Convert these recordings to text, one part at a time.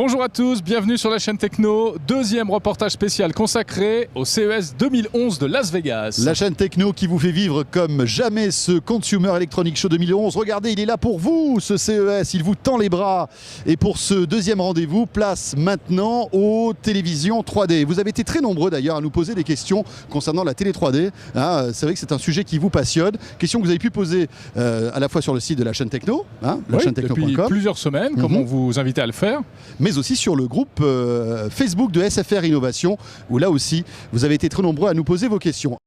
Bonjour à tous, bienvenue sur la chaîne Techno. Deuxième reportage spécial consacré au CES 2011 de Las Vegas. La chaîne Techno qui vous fait vivre comme jamais ce Consumer Electronics Show 2011. Regardez, il est là pour vous, ce CES. Il vous tend les bras. Et pour ce deuxième rendez-vous, place maintenant aux télévisions 3D. Vous avez été très nombreux d'ailleurs à nous poser des questions concernant la télé 3D. C'est vrai que c'est un sujet qui vous passionne. Questions que vous avez pu poser à la fois sur le site de la chaîne Techno, depuis plusieurs semaines, comme on vous invitait à le faire. Mais aussi sur le groupe Facebook de SFR Innovation, où là aussi, vous avez été très nombreux à nous poser vos questions.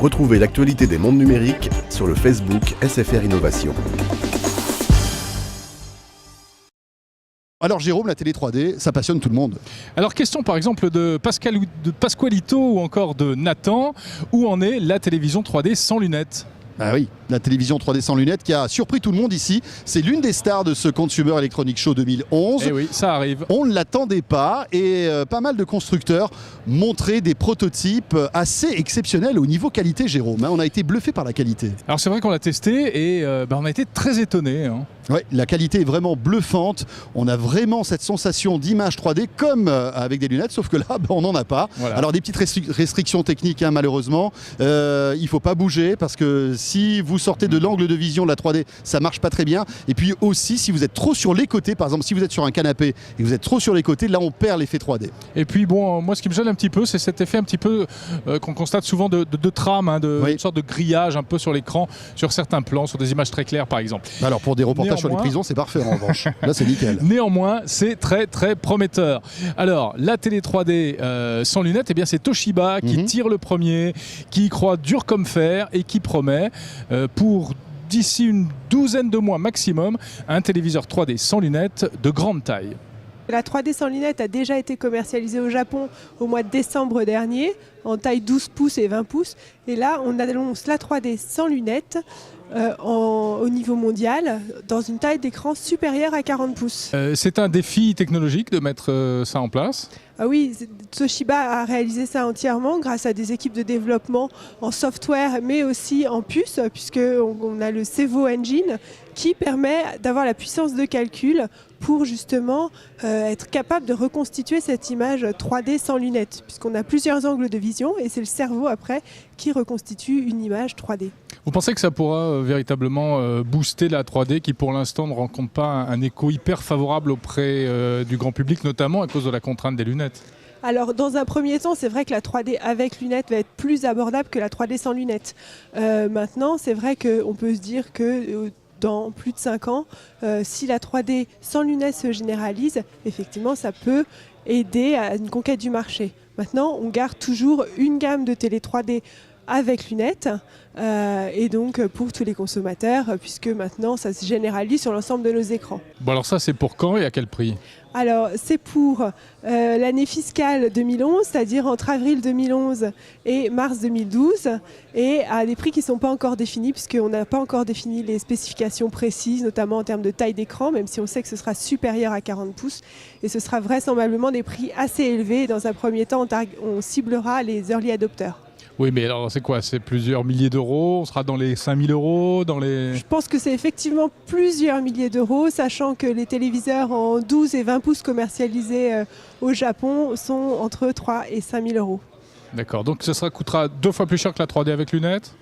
Retrouvez l'actualité des mondes numériques sur le Facebook SFR Innovation. Alors Jérôme, la télé 3D, ça passionne tout le monde. Alors question par exemple de Pasqualito ou encore de Nathan, où en est la télévision 3D sans lunettes ? Ah oui, la télévision 3D sans lunettes qui a surpris tout le monde ici. C'est l'une des stars de ce Consumer Electronics Show 2011. Eh oui, ça arrive. On ne l'attendait pas et pas mal de constructeurs montraient des prototypes assez exceptionnels au niveau qualité, Jérôme. On a été bluffé par la qualité. Alors c'est vrai qu'on l'a testé et on a été très étonnés. Oui, la qualité est vraiment bluffante. On a vraiment cette sensation d'image 3D comme avec des lunettes, sauf que là, on n'en a pas. Voilà. Alors des petites restrictions techniques, malheureusement. Il ne faut pas bouger parce que si vous sortez de l'angle de vision de la 3D, ça marche pas très bien. Et puis aussi, si vous êtes trop sur les côtés, par exemple, si vous êtes sur un canapé et que vous êtes trop sur les côtés, là, on perd l'effet 3D. Et puis bon, moi, ce qui me gêne un petit peu, c'est cet effet un petit peu qu'on constate souvent de trame, une sorte de grillage un peu sur l'écran, sur certains plans, sur des images très claires, par exemple. Alors pour des reportages sur les prisons, c'est parfait en revanche. Là, c'est nickel. Néanmoins, c'est très très prometteur. Alors, la télé 3D sans lunettes, eh bien, c'est Toshiba qui tire le premier, qui y croit dur comme fer et qui promet pour d'ici une douzaine de mois maximum un téléviseur 3D sans lunettes de grande taille. La 3D sans lunettes a déjà été commercialisée au Japon au mois de décembre dernier, en taille 12 pouces et 20 pouces. Et là, on annonce la 3D sans lunettes au niveau mondial, dans une taille d'écran supérieure à 40 pouces. C'est un défi technologique de mettre ça en place ? Ah oui, Toshiba a réalisé ça entièrement grâce à des équipes de développement en software, mais aussi en puce, puisqu'on a le Cevo Engine qui permet d'avoir la puissance de calcul pour justement être capable de reconstituer cette image 3D sans lunettes, puisqu'on a plusieurs angles de vision et c'est le cerveau après qui reconstitue une image 3D. Vous pensez que ça pourra véritablement booster la 3D qui pour l'instant ne rencontre pas un écho hyper favorable auprès du grand public, notamment à cause de la contrainte des lunettes ? Alors dans un premier temps, c'est vrai que la 3D avec lunettes va être plus abordable que la 3D sans lunettes. Maintenant, c'est vrai qu'on peut se dire que dans plus de 5 ans, si la 3D sans lunettes se généralise, effectivement, ça peut aider à une conquête du marché. Maintenant, on garde toujours une gamme de télé 3D avec lunettes et donc pour tous les consommateurs, puisque maintenant, ça se généralise sur l'ensemble de nos écrans. Bon alors ça, c'est pour quand et à quel prix ? Alors, c'est pour l'année fiscale 2011, c'est-à-dire entre avril 2011 et mars 2012, et à des prix qui ne sont pas encore définis, puisqu'on n'a pas encore défini les spécifications précises, notamment en termes de taille d'écran, même si on sait que ce sera supérieur à 40 pouces, et ce sera vraisemblablement des prix assez élevés. Dans un premier temps, on ciblera les early adopters. Oui, mais alors c'est quoi ? C'est plusieurs milliers d'euros ? On sera dans les 5000 euros dans les... Je pense que c'est effectivement plusieurs milliers d'euros, sachant que les téléviseurs en 12 et 20 pouces commercialisés au Japon sont entre 3 et 5000 euros. D'accord, donc ça coûtera 2 fois plus cher que la 3D avec lunettes ?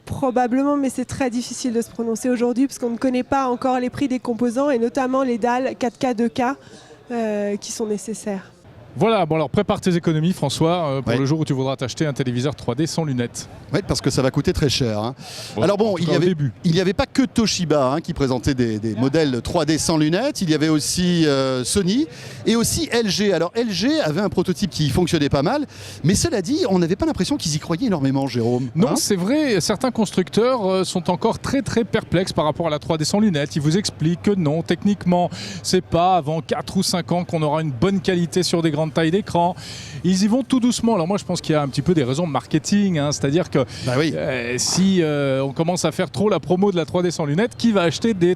Probablement, mais c'est très difficile de se prononcer aujourd'hui parce qu'on ne connaît pas encore les prix des composants et notamment les dalles 4K, 2K qui sont nécessaires. Voilà, bon alors prépare tes économies François pour le jour où tu voudras t'acheter un téléviseur 3D sans lunettes. Oui, parce que ça va coûter très cher. Bon, alors bon, il n'y avait pas que Toshiba qui présentait des modèles 3D sans lunettes, il y avait aussi Sony et aussi LG. Alors LG avait un prototype qui fonctionnait pas mal, mais cela dit, on n'avait pas l'impression qu'ils y croyaient énormément, Jérôme. Non, c'est vrai, certains constructeurs sont encore très très perplexes par rapport à la 3D sans lunettes. Ils vous expliquent que non, techniquement, c'est pas avant 4 ou 5 ans qu'on aura une bonne qualité sur des grands grande taille d'écran. Ils y vont tout doucement. Alors moi, je pense qu'il y a un petit peu des raisons de marketing, hein. C'est-à-dire que si on commence à faire trop la promo de la 3D sans lunettes, qui va acheter des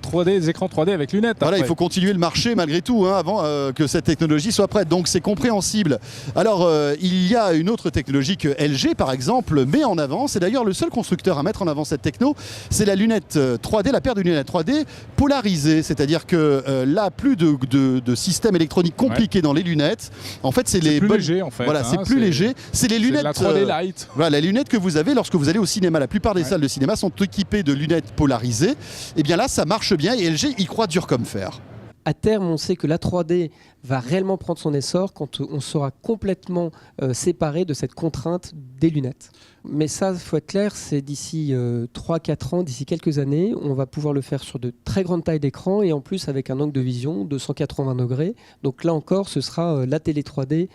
écrans 3D avec lunettes Voilà, après? il faut continuer le marché malgré tout, hein, avant que cette technologie soit prête. Donc c'est compréhensible. Alors il y a une autre technologie que LG par exemple met en avant. C'est d'ailleurs le seul constructeur à mettre en avant cette techno. C'est la lunette 3D, la paire de lunettes 3D polarisée. C'est-à-dire que là, plus de système électronique compliqué dans les lunettes. En fait, c'est plus léger en fait. Voilà, c'est plus léger. C'est les lunettes. La 3D Light. Voilà, les lunettes que vous avez lorsque vous allez au cinéma. La plupart des salles de cinéma sont équipées de lunettes polarisées. Et bien là, ça marche bien et LG y croit dur comme fer. À terme, on sait que la 3D va réellement prendre son essor quand on sera complètement séparé de cette contrainte des lunettes. Mais ça, il faut être clair, c'est d'ici 3-4 ans, d'ici quelques années, on va pouvoir le faire sur de très grandes tailles d'écran et en plus avec un angle de vision de 180 degrés. Donc là encore, ce sera la télé 3D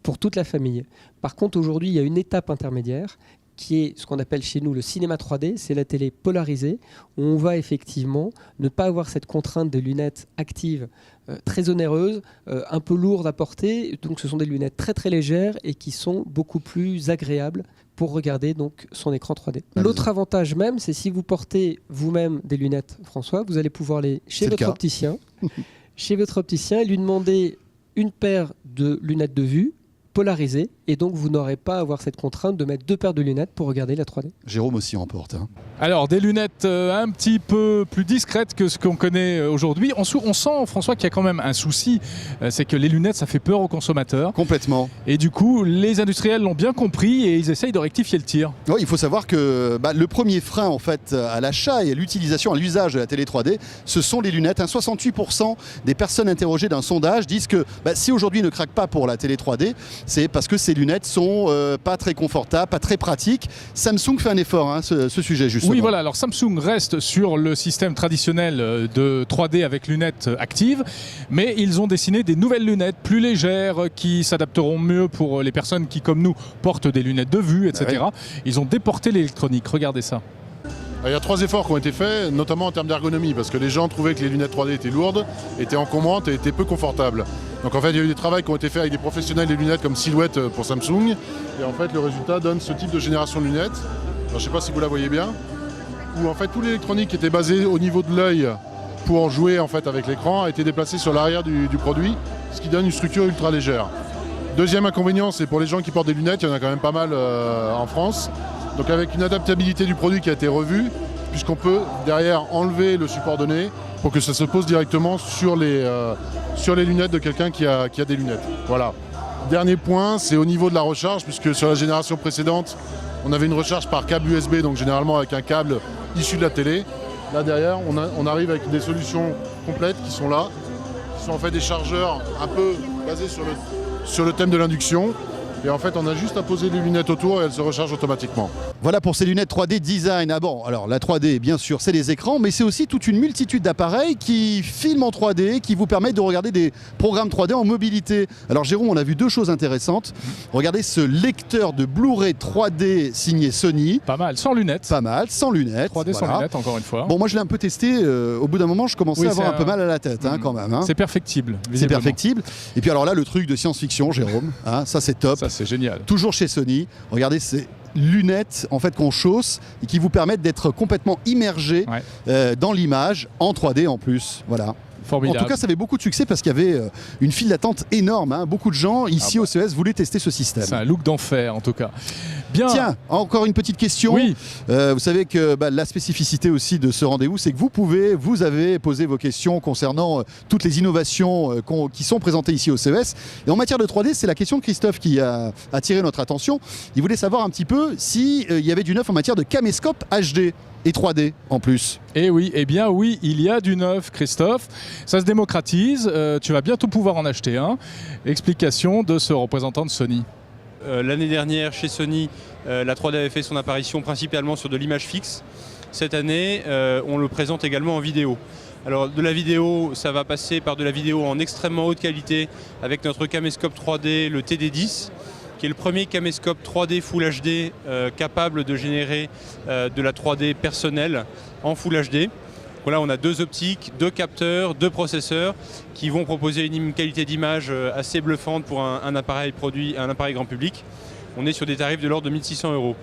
pour toute la famille. Par contre, aujourd'hui, il y a une étape intermédiaire qui est ce qu'on appelle chez nous le cinéma 3D, c'est la télé polarisée, où on va effectivement ne pas avoir cette contrainte de lunettes actives très onéreuses, un peu lourdes à porter. Donc ce sont des lunettes très très légères et qui sont beaucoup plus agréables pour regarder donc son écran 3D. L'autre avantage même, c'est si vous portez vous-même des lunettes, François, vous allez pouvoir aller chez votre opticien, et lui demander une paire de lunettes de vue polarisées, et donc vous n'aurez pas à avoir cette contrainte de mettre 2 paires de lunettes pour regarder la 3D. Jérôme aussi en porte. Hein. Alors des lunettes un petit peu plus discrètes que ce qu'on connaît aujourd'hui. On sent, François, qu'il y a quand même un souci, c'est que les lunettes, ça fait peur aux consommateurs. Complètement. Et du coup, les industriels l'ont bien compris et ils essayent de rectifier le tir. Oui, il faut savoir que le premier frein en fait à l'achat et à l'utilisation, à l'usage de la télé 3D, ce sont les lunettes. 68% des personnes interrogées d'un sondage disent que si aujourd'hui ne craquent pas pour la télé 3D, c'est parce que ces lunettes sont pas très confortables, pas très pratiques. Samsung fait un effort, hein, ce sujet justement. Oui, voilà. Alors Samsung reste sur le système traditionnel de 3D avec lunettes actives, mais ils ont dessiné des nouvelles lunettes plus légères qui s'adapteront mieux pour les personnes qui, comme nous, portent des lunettes de vue, etc. Ah oui. Ils ont déporté l'électronique. Regardez ça. Il y a 3 efforts qui ont été faits, notamment en termes d'ergonomie, parce que les gens trouvaient que les lunettes 3D étaient lourdes, étaient encombrantes et étaient peu confortables. Donc en fait, il y a eu des travaux qui ont été faits avec des professionnels des lunettes comme Silhouette pour Samsung. Et en fait, le résultat donne ce type de génération de lunettes. Alors, je ne sais pas si vous la voyez bien. Où en fait, toute l'électronique qui était basée au niveau de l'œil pour jouer en fait, avec l'écran a été déplacée sur l'arrière du produit, ce qui donne une structure ultra légère. Deuxième inconvénient, c'est pour les gens qui portent des lunettes, il y en a quand même pas mal en France. Donc avec une adaptabilité du produit qui a été revue, puisqu'on peut derrière enlever le support donné pour que ça se pose directement sur les lunettes de quelqu'un qui a des lunettes. Voilà. Dernier point, c'est au niveau de la recharge, puisque sur la génération précédente, on avait une recharge par câble USB, donc généralement avec un câble issu de la télé. Là derrière, on arrive avec des solutions complètes qui sont là, qui sont en fait des chargeurs un peu basés sur le thème de l'induction. Et en fait, on a juste à poser les lunettes autour et elles se rechargent automatiquement. Voilà pour ces lunettes 3D design. Ah bon, alors la 3D, bien sûr, c'est les écrans, mais c'est aussi toute une multitude d'appareils qui filment en 3D, qui vous permettent de regarder des programmes 3D en mobilité. Alors Jérôme, on a vu 2 choses intéressantes. Regardez ce lecteur de Blu-ray 3D signé Sony. Pas mal, sans lunettes. Pas mal, sans lunettes. 3D sans lunettes, encore une fois. Bon, moi je l'ai un peu testé. Au bout d'un moment, je commençais à avoir un peu mal à la tête, quand même. Hein. C'est perfectible. C'est perfectible. Et puis alors là, le truc de science-fiction, Jérôme, ça c'est top. Ça c'est génial. Toujours chez Sony. Regardez ces lunettes en fait qu'on chausse et qui vous permettent d'être complètement immergé dans l'image en 3D en plus. Voilà. Formidable. En tout cas, ça avait beaucoup de succès parce qu'il y avait une file d'attente énorme. Hein. Beaucoup de gens ici au CES voulaient tester ce système. C'est un look d'enfer en tout cas. Bien. Tiens, encore une petite question. Oui. Vous savez que la spécificité aussi de ce rendez-vous, c'est que vous avez posé vos questions concernant toutes les innovations qui sont présentées ici au CES. Et en matière de 3D, c'est la question de Christophe qui a attiré notre attention. Il voulait savoir un petit peu s'il y avait du neuf en matière de caméscope HD. Et 3D en plus. Eh oui, eh bien oui, il y a du neuf, Christophe. Ça se démocratise, tu vas bientôt pouvoir en acheter un. Explication de ce représentant de Sony. L'année dernière, chez Sony, la 3D avait fait son apparition principalement sur de l'image fixe. Cette année, on le présente également en vidéo. Alors de la vidéo, ça va passer par de la vidéo en extrêmement haute qualité avec notre caméscope 3D, le TD10. Qui est le premier caméscope 3D Full HD capable de générer de la 3D personnelle en Full HD. Voilà, on a 2 optiques, 2 capteurs, 2 processeurs qui vont proposer une qualité d'image assez bluffante pour un appareil produit, un appareil grand public. On est sur des tarifs de l'ordre de 1 600 €.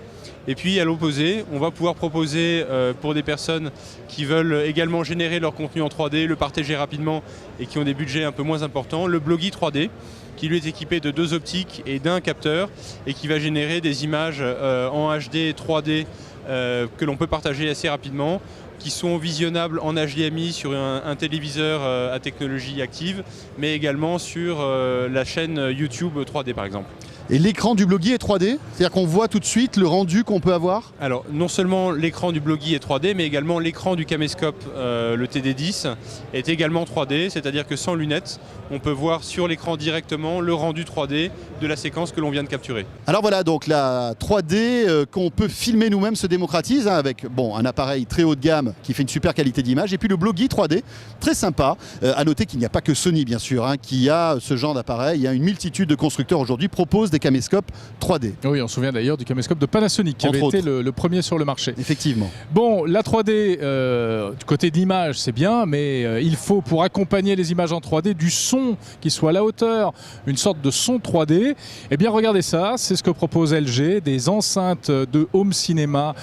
Et puis à l'opposé, on va pouvoir proposer pour des personnes qui veulent également générer leur contenu en 3D, le partager rapidement et qui ont des budgets un peu moins importants, le Blogi 3D, qui lui est équipé de 2 optiques et d'un capteur et qui va générer des images en HD 3D que l'on peut partager assez rapidement, qui sont visionnables en HDMI sur un téléviseur à technologie active, mais également sur la chaîne YouTube 3D par exemple. Et l'écran du Blogi est 3D? C'est-à-dire qu'on voit tout de suite le rendu qu'on peut avoir? Alors, non seulement l'écran du Blogi est 3D, mais également l'écran du caméscope, le TD10, est également 3D, c'est-à-dire que sans lunettes, on peut voir sur l'écran directement le rendu 3D de la séquence que l'on vient de capturer. Alors voilà, donc la 3D qu'on peut filmer nous-mêmes se démocratise avec un appareil très haut de gamme qui fait une super qualité d'image, et puis le Blogi 3D, très sympa. À noter qu'il n'y a pas que Sony, bien sûr, qui a ce genre d'appareil. Une multitude de constructeurs aujourd'hui proposent des caméscopes 3D. Oui, on se souvient d'ailleurs du caméscope de Panasonic qui avait été le premier sur le marché. Effectivement. Bon, la 3D, du côté de l'image, c'est bien, mais il faut, pour accompagner les images en 3D, du son qui soit à la hauteur, une sorte de son 3D. Eh bien, regardez ça, c'est ce que propose LG, des enceintes de home cinéma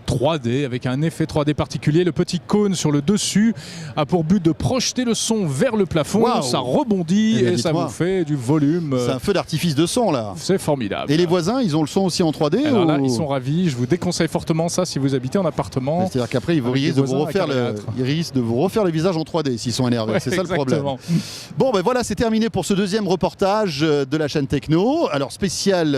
3D avec un effet 3D particulier. Le petit cône sur le dessus a pour but de projeter le son vers le plafond. Wow. Ça rebondit et ça vous fait du volume. C'est un feu d'artifice de son là. C'est formidable. Et les voisins, ils ont le son aussi en 3D? Alors là, ils sont ravis. Je vous déconseille fortement ça si vous habitez en appartement. C'est-à-dire qu'après, ils risquent de vous refaire le visage en 3D s'ils sont énervés. C'est ça le problème. Bon, ben voilà, c'est terminé pour ce deuxième reportage de la chaîne Techno. Alors spécial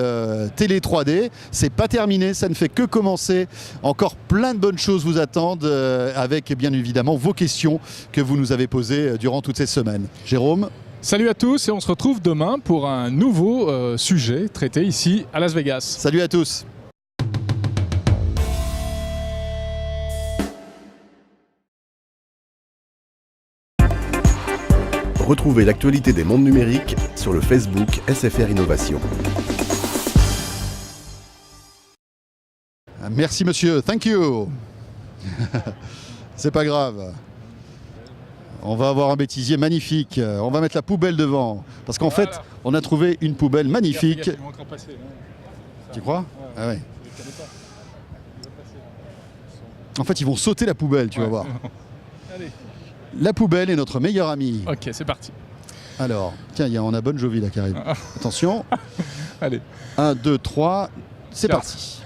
télé 3D, c'est pas terminé, ça ne fait que commencer. Encore plein de bonnes choses vous attendent avec bien évidemment vos questions que vous nous avez posées durant toutes ces semaines. Jérôme? Salut à tous et on se retrouve demain pour un nouveau sujet traité ici à Las Vegas. Salut à tous. Retrouvez l'actualité des mondes numériques sur le Facebook SFR Innovation. Merci monsieur, thank you. C'est pas grave. On va avoir un bêtisier magnifique. On va mettre la poubelle devant. Parce qu'en fait, on a trouvé une poubelle magnifique. Tu crois? Ah ouais. En fait, ils vont sauter la poubelle, tu vas voir. Allez. La poubelle est notre meilleur ami. Ok, c'est parti. Alors, tiens, on a Bon Jovi là qui arrive. Attention. Allez. 1, 2, 3, c'est parti.